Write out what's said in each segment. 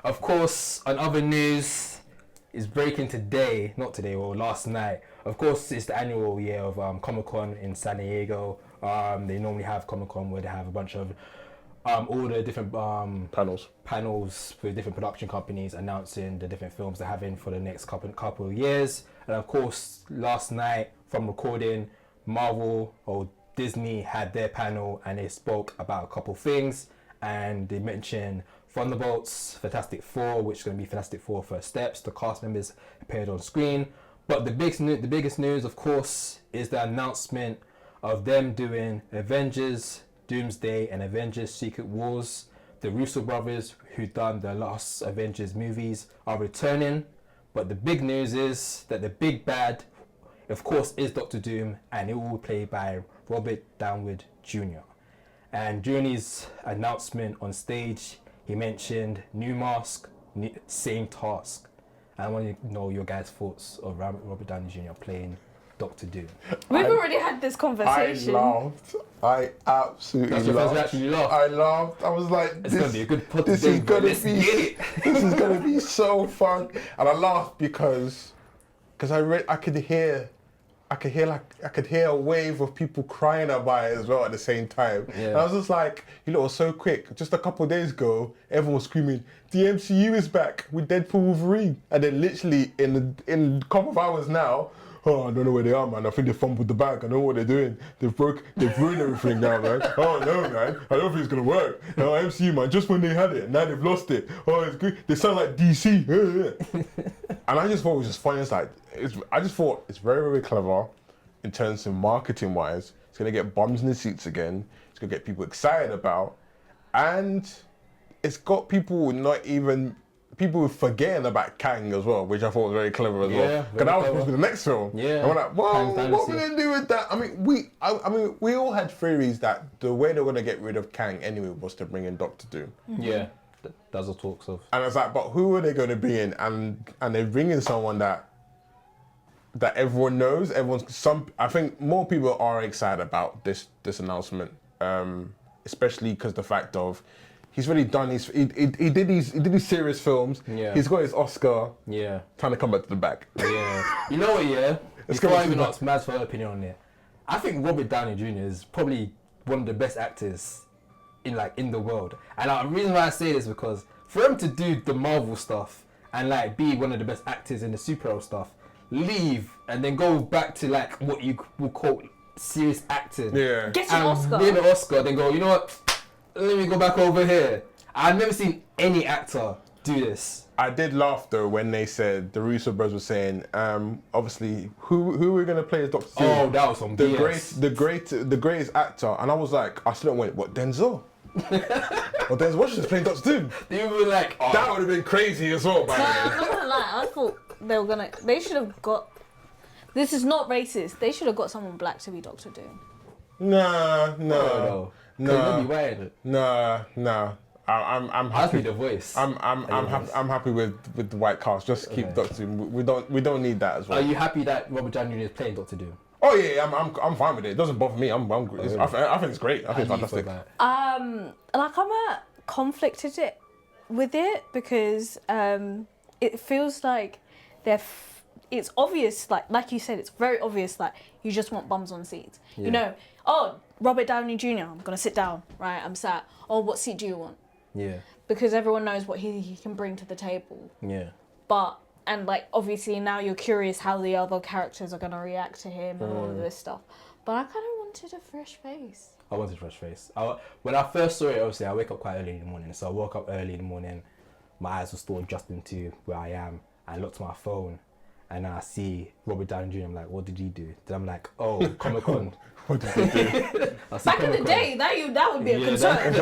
Of course, on other news, is breaking today, not today, or last night. Of course, it's the annual year of Comic-Con in San Diego. They normally have Comic-Con where they have a bunch of all the different panels with different production companies announcing the different films they're having for the next couple of years. And of course, last night from recording, Marvel or Disney had their panel and they spoke about a couple things, and they mentioned Thunderbolts, Fantastic Four, which is going to be Fantastic Four First Steps. The cast members appeared on screen. But the biggest news, of course, is the announcement of them doing Avengers, Doomsday, and Avengers Secret Wars. The Russo brothers, who done the last Avengers movies, are returning. But the big news is that the big bad, of course, is Doctor Doom, and it will be played by Robert Downey Jr. And during his announcement on stage, he mentioned new mask, same task. I want to know your guys' thoughts of Robert Downey Jr. playing Doctor Doom. We've already had this conversation. I laughed. I absolutely That's your laughed. first reaction, you laughed? I laughed. I was like, It's going to be a good pod this today, is gonna let's be, get it. This is going to be so fun. And I laughed because I could hear a wave of people crying about it as well at the same time. Yeah. And I was just like, you know, it was so quick. Just a couple of days ago, everyone was screaming, the MCU is back with Deadpool Wolverine. And then literally in a couple of hours now, oh, I don't know where they are, man. I think they fumbled the bag. I know what they're doing. They've ruined everything now, man. Oh, no, man. I don't think it's going to work. No, MCU, man, just when they had it, now they've lost it. Oh, it's good. They sound like DC. And I just thought it was just funny. I just thought it's very, very clever in terms of marketing-wise. It's going to get bums in the seats again. It's going to get people excited about. And it's got people forgetting about Kang as well, which I thought was very clever as well. Because that was supposed to be the next film. Yeah. And we're like, well, what are we going to do with that? I mean, we all had theories that the way they were going to get rid of Kang anyway was to bring in Doctor Doom. Mm-hmm. Yeah, that's the talks of. And I was like, but who are they going to bring in? And they're bringing someone that everyone knows. I think more people are excited about this announcement, especially because the fact of he's really done he did these serious films. Yeah. He's got his Oscar. Yeah. Trying to come back to the back. Yeah. You know what? Yeah. Before I even ask Mads for her opinion on it, I think Robert Downey Jr. is probably one of the best actors in the world. And the reason why I say this is because for him to do the Marvel stuff and be one of the best actors in the superhero stuff, leave and then go back to what you would call serious acting. Yeah. Get an Oscar. Win an Oscar, then go, you know what? Let me go back over here. I've never seen any actor do this. I did laugh though when they said, the Russo brothers were saying, obviously, who we're gonna play as Doctor Doom? Oh, that was some BS. The greatest actor, and I was like, I still went, what, Denzel? Well, Denzel Washington's playing Doctor Doom. They were like, oh. That would have been crazy as well, by the way. I'm not gonna lie, I thought they should have got, this is not racist, they should have got someone black to be Doctor Doom. No. I'm happy. The voice. I'm happy with the white cast. Just keep Doctor Doom. We don't need that as well. Are you happy that Robert Downey Jr. is playing Doctor Doom? Oh yeah, I'm fine with it. It doesn't bother me. I think it's great. I think it's fantastic. I'm conflicted with it because it feels like it's obvious, like you said, it's very obvious that you just want bums on seats. Yeah. You know, oh, Robert Downey Jr., I'm gonna sit down, right? I'm sat. Oh, what seat do you want? Yeah. Because everyone knows what he can bring to the table. Yeah. And obviously now you're curious how the other characters are gonna react to him and all of this stuff. But I kind of wanted a fresh face. I wanted a fresh face. When I first saw it, obviously I wake up quite early in the morning. So I woke up early in the morning, my eyes were still adjusting to where I am. I looked at my phone and I see Robert Downey Jr. I'm like, what did he do? Then I'm like, oh, Comic-Con. What did he do? Back in the day, that would be a concern.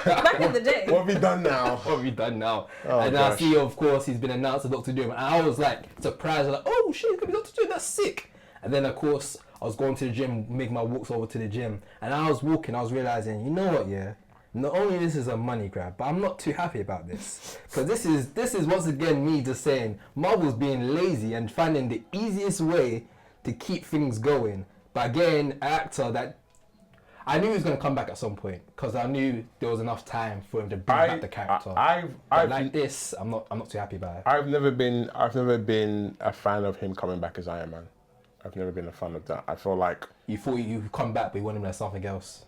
Back in the day. What have we done now? What have we done now? Oh, and gosh. I see, of course, he's been announced as Doctor Doom. And I was surprised. I was like, oh shit, he's gonna be Doctor Doom. That's sick. And then, of course, I was going to the gym, making my walks over to the gym. And I was walking, I was realizing, you know what, yeah? Not only this is a money grab, but I'm not too happy about this. Because this is once again me just saying, Marvel's being lazy and finding the easiest way to keep things going by getting an actor that I knew he was gonna come back at some point because I knew there was enough time for him to bring back the character. But like this, I'm not too happy about it. I've never been a fan of him coming back as Iron Man. I've never been a fan of that. I feel like You thought you'd come back, but you want him as something else.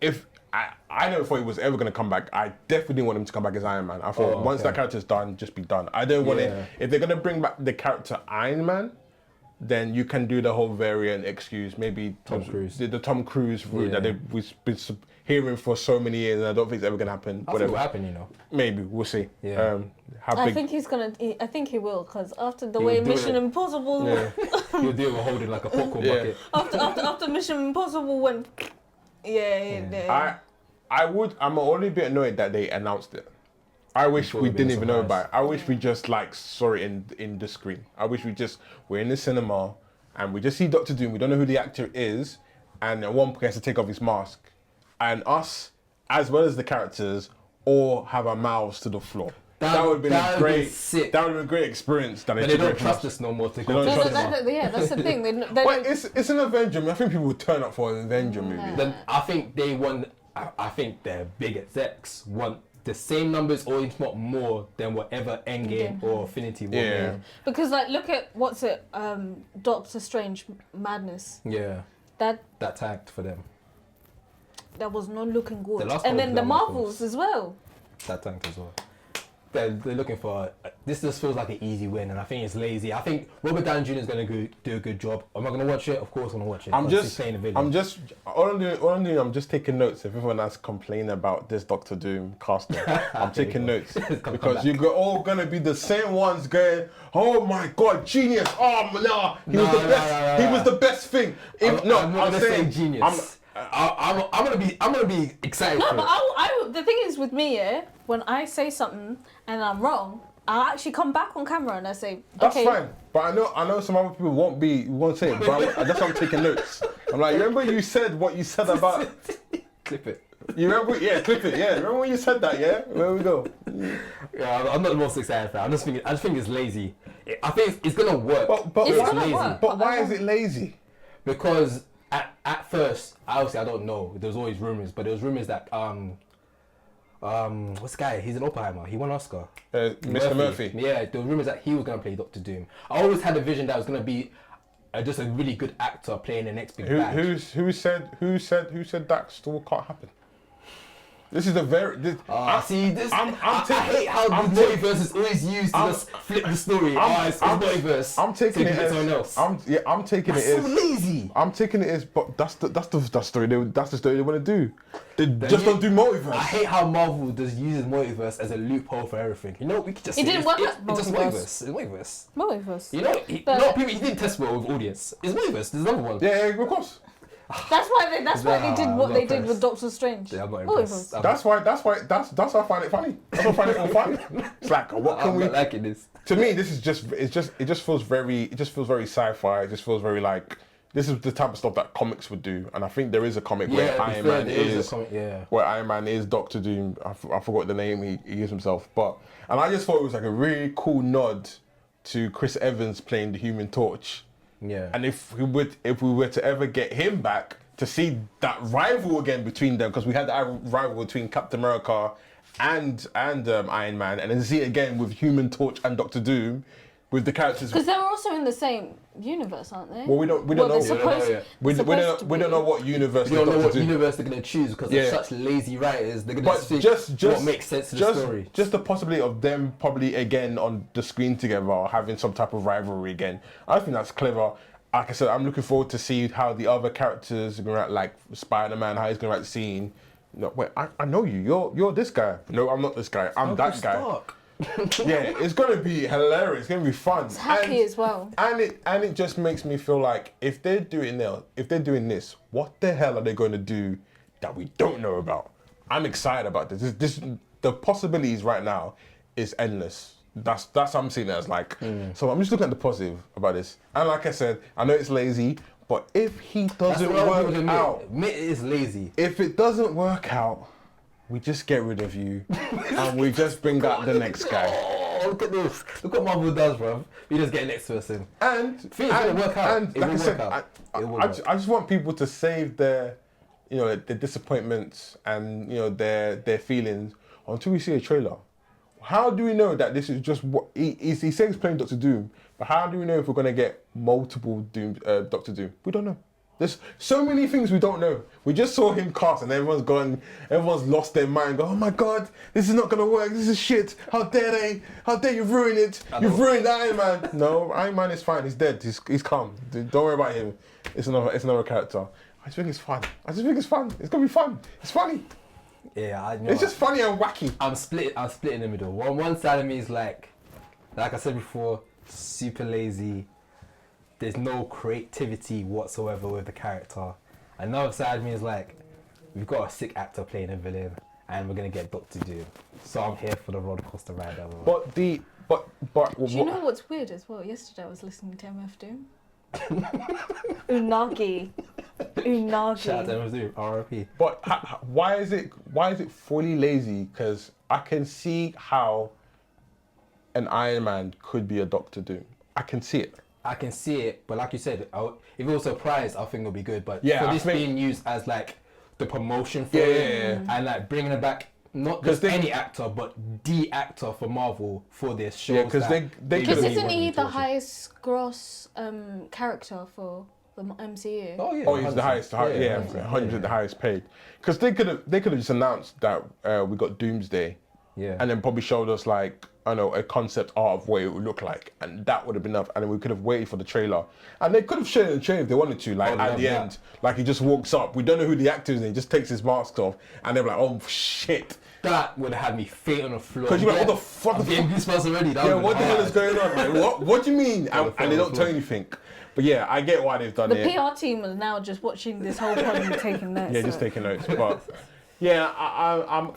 if I never thought he was ever going to come back. I definitely want him to come back as Iron Man. I thought once that character's done, just be done. I don't want it. If they're going to bring back the character Iron Man, then you can do the whole variant excuse. Maybe Tom Cruise. The Tom Cruise route that we've been hearing for so many years, and I don't think it's ever going to happen. I think it will happen, you know. Maybe we'll see. Yeah. I think he's gonna. I think he will, because after the way Mission Impossible, he'll do it holding like a popcorn bucket. After Mission Impossible went, I'm only a bit annoyed that they announced it. I wish we didn't even know about it. I wish we just like saw it in the screen. I wish we're in the cinema and we just see Doctor Doom. We don't know who the actor is, and at one point he has to take off his mask, and us, as well as the characters, all have our mouths to the floor. That would have been great. That would have been a great experience. That they don't trust us no more to go. That's the thing. It's an Avenger movie. I think people would turn up for an Avenger movie. Then I think they want. I think their big execs want the same numbers, or if not more, than whatever Endgame or Infinity War. Yeah. Because like, look at Doctor Strange Madness. Yeah. That tanked for them. That was not looking good. And then the Marvels as well. That tanked as well. They're looking for this. Just feels like an easy win, and I think it's lazy. I think Robert Downey Jr. is going to do a good job. Am I going to watch it? Of course, I'm going to watch it. I'm just taking notes. If everyone else complaining about this Doctor Doom casting, I'm taking notes because you're all going to be the same ones going, "Oh my God, genius! Oh no, he was the best. He was the best thing." I'm saying genius. I'm gonna be excited. No, but the thing is with me, when I say something and I'm wrong, I'll actually come back on camera and I say, that's fine. But I know some other people won't say it, but that's why I'm taking notes. I'm like, remember you said what you said about clip it. You remember? Yeah, clip it. Yeah, remember when you said that? Yeah, there we go. Yeah, I'm not the most excited for it. I just think it's lazy. I think it's gonna work. But it's lazy. But why is it lazy? Because at first, obviously I don't know. There was always rumors, but there was rumors that what's the guy? He's an Oppenheimer. He won an Oscar. Mr. Murphy. Yeah, there were rumors that he was gonna play Doctor Doom. I always had a vision that was gonna be just a really good actor playing the next big bad. Who said that still can't happen? This is a very. I hate how the multiverse is always used to just flip the story. It's multiverse. I'm taking it as someone else. I'm taking it as so lazy. I'm taking it as, but that's the story. That's the story they want to do. They just don't do multiverse. I hate how Marvel just uses multiverse as a loophole for everything. You know, we could just. It didn't work. It's just multiverse. Multiverse. You know, people. He didn't test well with audience. It's multiverse. There's another one. Yeah, of course. That's why they did what they did with Doctor Strange. Yeah, I'm not impressed. That's why I find it funny. That's why I find it funny. It's like, what can we? I'm not liking this. To me, this is it just feels very sci-fi. It just feels very like this is the type of stuff that comics would do. And I think there is a comic where Iron Man is Doctor Doom. I forgot the name he gives himself, and I just thought it was like a really cool nod to Chris Evans playing the Human Torch. Yeah. And if we were to ever get him back, to see that rival again between them, because we had that rival between Captain America and Iron Man, and then see it again with Human Torch and Doctor Doom, with the characters. Because they're also in the same universe, aren't they? Well, we don't know. We don't know what universe. We don't know what universe they're gonna choose because they're such lazy writers. They're gonna think what makes sense to the story. Just the possibility of them probably again on the screen together, or having some type of rivalry again. I think that's clever. Like I said, I'm looking forward to see how the other characters are gonna act, like Spider-Man, how he's gonna act the scene. No, wait, I know you. You're this guy. No, I'm not this guy. I'm that guy. Yeah, it's gonna be hilarious. It's gonna be fun. It's happy as well. And it just makes me feel like if they're doing this, what the hell are they going to do that we don't know about? I'm excited about this. The possibilities right now is endless. That's what I'm seeing it as like. So I'm just looking at the positive about this. And like I said, I know it's lazy, but if he doesn't work out, admit it is lazy. If it doesn't work out, we just get rid of you and we just bring out the next guy. Oh, look at this. Look what Marvel does, bro. We just get the next person. And it's gonna work out. And like I said, I just want people to save their you know, their disappointments and, you know, their feelings until we see a trailer. How do we know that this is just what he says he's playing Doctor Doom, but how do we know if we're gonna get multiple Doctor Doom? We don't know. There's so many things we don't know. We just saw him cast and everyone's lost their mind. Go, oh my God, this is not gonna work. This is shit. How dare they? How dare you ruin it? You've ruined Iron Man. No, Iron Man is fine. He's dead. He's calm. Don't worry about him. It's another character. I just think it's fun. It's gonna be fun. It's funny. Yeah, It's just funny and wacky. I'm split in the middle. One side of me is like I said before, super lazy. There's no creativity whatsoever with the character. Another side of me is like, we've got a sick actor playing a villain, and we're gonna get Doctor Doom. So I'm here for the roller coaster ride. But Do you know what's weird as well? Yesterday I was listening to MF Doom. Unagi. Shout out to MF Doom, RIP. But why is it fully lazy? Because I can see how an Iron Man could be a Doctor Doom. I can see it. I can see it, but like you said, if it was a prize, I think it'll be good. But Yeah, for I this think- being used as like the promotion for it, and like bringing it back, not just any actor, but the actor for Marvel for this show. Yeah, 'cause they Because could've- isn't he the highest gross character for the MCU? Oh yeah. Oh, he's the highest. Yeah, 100 the highest paid. Because they could have just announced that we got Doomsday, Yeah. and then probably showed us like, I don't know, a concept art of what it would look like, and that would have been enough. And then we could have waited for the trailer, and they could have shown the trailer if they wanted to. Like at the end, like he just walks up. We don't know who the actor is, and he just takes his mask off, and they're like, oh shit. That would have had me faint on the floor. Because you're like, what the fuck? I'm getting goosebumps already. Yeah, what the hell is going on? Like, what do you mean? And they don't tell you anything. But yeah, I get why they've done The it. PR team are now just watching this whole pod and taking notes. Yeah, just taking notes. But yeah,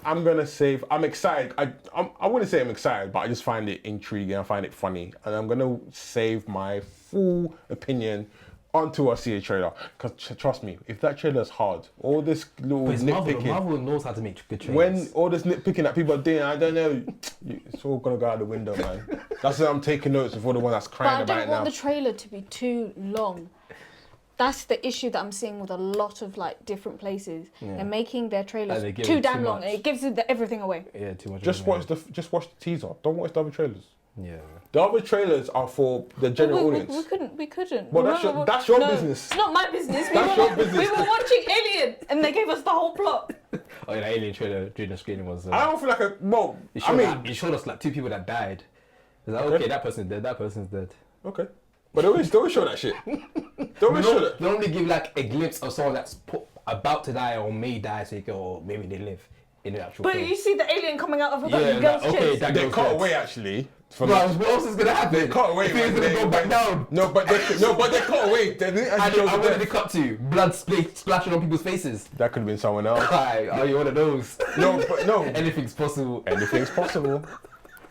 I'm gonna save. I'm excited. I wouldn't say I'm excited, but I just find it intriguing. I find it funny, and I'm gonna save my full opinion until I see a trailer. Because trust me, if that trailer is hard, all this little But it's nitpicking, Marvel knows how to make good trailers. when all this nitpicking that people are doing, I don't know, it's all gonna go out the window, man. That's why I'm taking notes before the one that's But crying I about don't it want now. the trailer to be too long. That's the issue that I'm seeing with a lot of like different places. They're making their trailers they give too it damn too long. much. It gives everything away. Yeah, too much. Just watch the teaser. Don't watch the other trailers. Yeah. The other trailers are for the general audience. We couldn't. Well, that's your No, business. It's not my business. That's your business. We were watching Alien, and they gave us the whole plot. Oh yeah, the Alien trailer during the screening was. I don't feel like You showed us like two people that died. It's like, okay, that person's dead. That person's dead. okay. But they always show that shit. They always show that. They only give like a glimpse of someone that's about to die or may die, so you go, or maybe they live in the actual. But film. you see the alien coming out of a Yeah, girl's like, okay, chest. that They girl's cut dead. away actually. Bro, what else is gonna happen? They cut away. If he's man. gonna go back down. No, but they cut away. They didn't And actually show what the did they death. cut to? Blood splashing on people's faces. That could have been someone else. Hi, are you one of those? No, but no. Anything's possible. Anything's possible.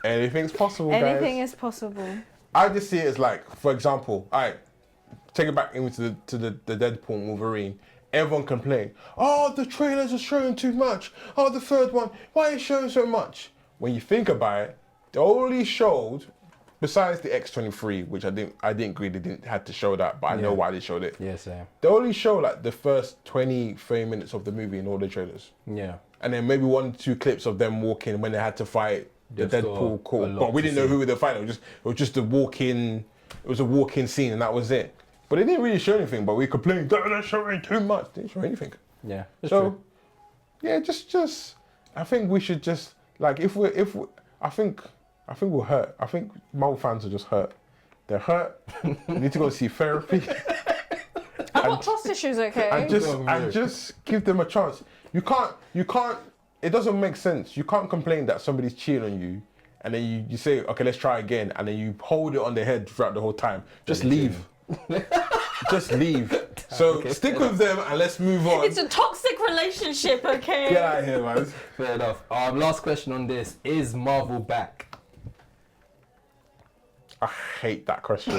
Anything's possible, guys. Anything is possible. I just see it as like, for example, alright, take it back into the Deadpool Wolverine. Everyone complained, oh, the trailers are showing too much. Oh, the third one, why are you showing so much? When you think about it, they only showed, besides the X-23, which I didn't agree they didn't had to show that, but I know why they showed it. Yeah, same. They only show like the first 20, 30 minutes of the movie in all the trailers. Yeah. And then maybe 1 or 2 clips of them walking when they had to fight the Just Deadpool a call. lot But we to didn't know see. who they were fighting. It was just a walk-in. It was a walk-in scene, and that was it. But they didn't really show anything. But we complained, they're showing too much. They didn't show anything. Yeah. That's So, true. yeah, just. I think we should just like I think we're hurt. I think Marvel fans are just hurt. They're hurt. We need to go see therapy. I've got trust issues, okay? and just give them a chance. You can't. It doesn't make sense. You can't complain that somebody's cheating on you, and then you say, okay, let's try again, and then you hold it on their head throughout the whole time. Just leave. Just leave. So stick with them and let's move on. It's a toxic relationship, okay? Get out of here, man. Fair enough. Last question on this: is Marvel back? I hate that question.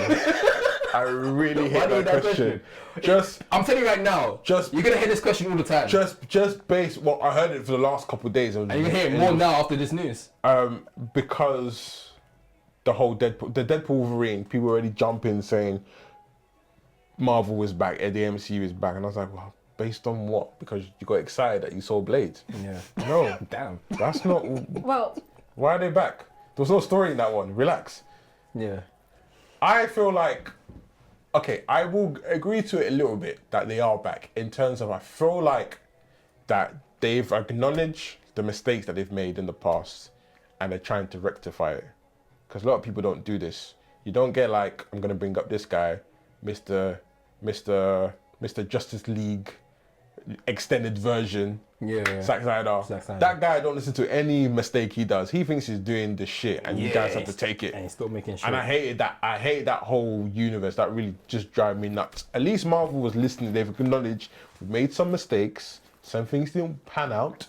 I really Why hate do you that hate that question. question? Just I'm telling you right now. Just- you're gonna hear this question all the time. just based. Well, I heard it for the last couple of days. and you're gonna hear it more now after this news. Because the Deadpool Wolverine, people already jumping saying Marvel is back, the MCU is back, and I was like, well, based on what? Because you got excited that you saw Blade. Yeah. No, Damn. that's not. Well, Why are they back? There was no story in that one. Relax. Yeah. I feel like, okay, I will agree to it a little bit that they are back in terms of I feel like that they've acknowledged the mistakes that they've made in the past and they're trying to rectify it. Because a lot of people don't do this. You don't get like, I'm going to bring up this guy, Mr. Justice League extended version. Yeah. Zack Snyder. Zack Snyder. That guy don't listen to any mistake he does. He thinks he's doing the shit and you guys have to take it. And he's still making sure. And I hated that whole universe. That really just drive me nuts. At least Marvel was listening. They've acknowledged we made some mistakes. Some things didn't pan out.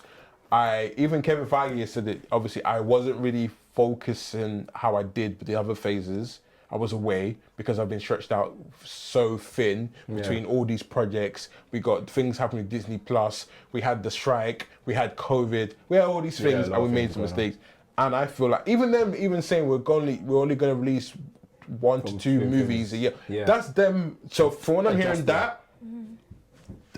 Even Kevin Feige said that obviously I wasn't really focusing how I did with the other phases. I was away because I've been stretched out so thin between all these projects. We got things happening with Disney Plus. We had the strike. We had COVID. We had all these things, and we made some mistakes. And I feel like even them saying we're only going to release 1 to 2 movies a year. Yeah. That's them. So for when I'm hearing that,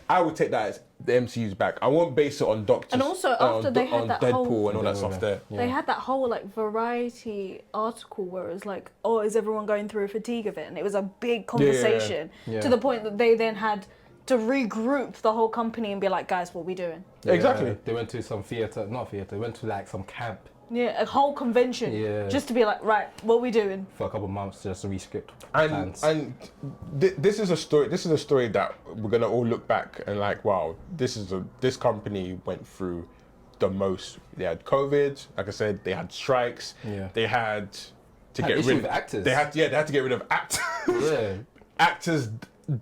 I would take that as the MCU's back. I won't base it on Doctor. And also after they had that Deadpool whole, and all that stuff there. They had that whole like Variety article where it was like, oh, is everyone going through a fatigue of it? And it was a big conversation to the point that they then had to regroup the whole company and be like, guys, what are we doing? Yeah, exactly. They went to some they went to like some camp. Yeah, a whole convention just to be like, right, what are we doing? For a couple of months, just to re-script plans. And this is a story. This is a story that we're gonna all look back and like, wow, this company went through the most. They had COVID, like I said, they had strikes. Yeah. They had to get rid of actors. They had to get rid of actors. Yeah. Actors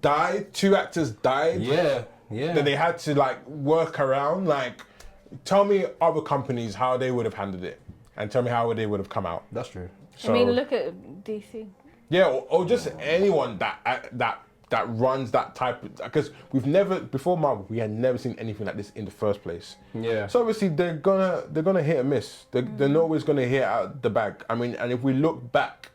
died. 2 actors died. Yeah. Yeah. That they had to like work around. Like, tell me other companies how they would have handled it, and tell me how they would have come out. That's true. So, I mean, look at DC. Yeah, or just anyone that runs that type of, because we've never before Marvel we had never seen anything like this in the first place. Yeah. So obviously they're gonna hit and miss. They're not always gonna hit out the bag. I mean, and if we look back,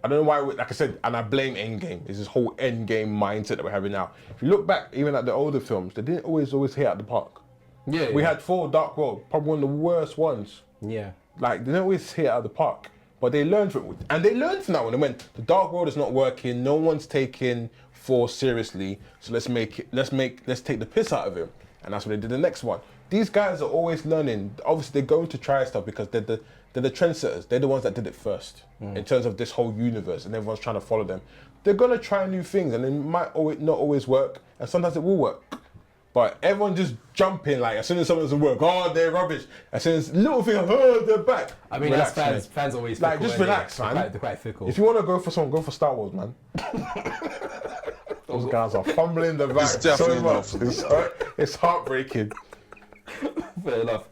I don't know why, like I said, and I blame Endgame. It's this whole Endgame mindset that we're having now. If you look back, even at the older films, they didn't always hit out the park. Yeah. We had Thor: Dark World, probably one of the worst ones. Yeah. Like they didn't always hit out of the park. But they learned from it. And they learned from that one. They went, the Dark World is not working. No one's taking Thor seriously. So let's take the piss out of him. And that's what they did the next one. These guys are always learning. Obviously, they're going to try stuff because they're the trendsetters. They're the ones that did it first in terms of this whole universe, and everyone's trying to follow them. They're gonna try new things, and it might not always work, and sometimes it will work. But everyone just jumping like as soon as something doesn't work, oh, they're rubbish. As soon as little thing, oh, they're back. I mean, relax, that's fans always like just relax, man. They're quite fickle. If you want to go for someone, go for Star Wars, man. Those guys are fumbling the bag so much. It's heartbreaking. Fair enough.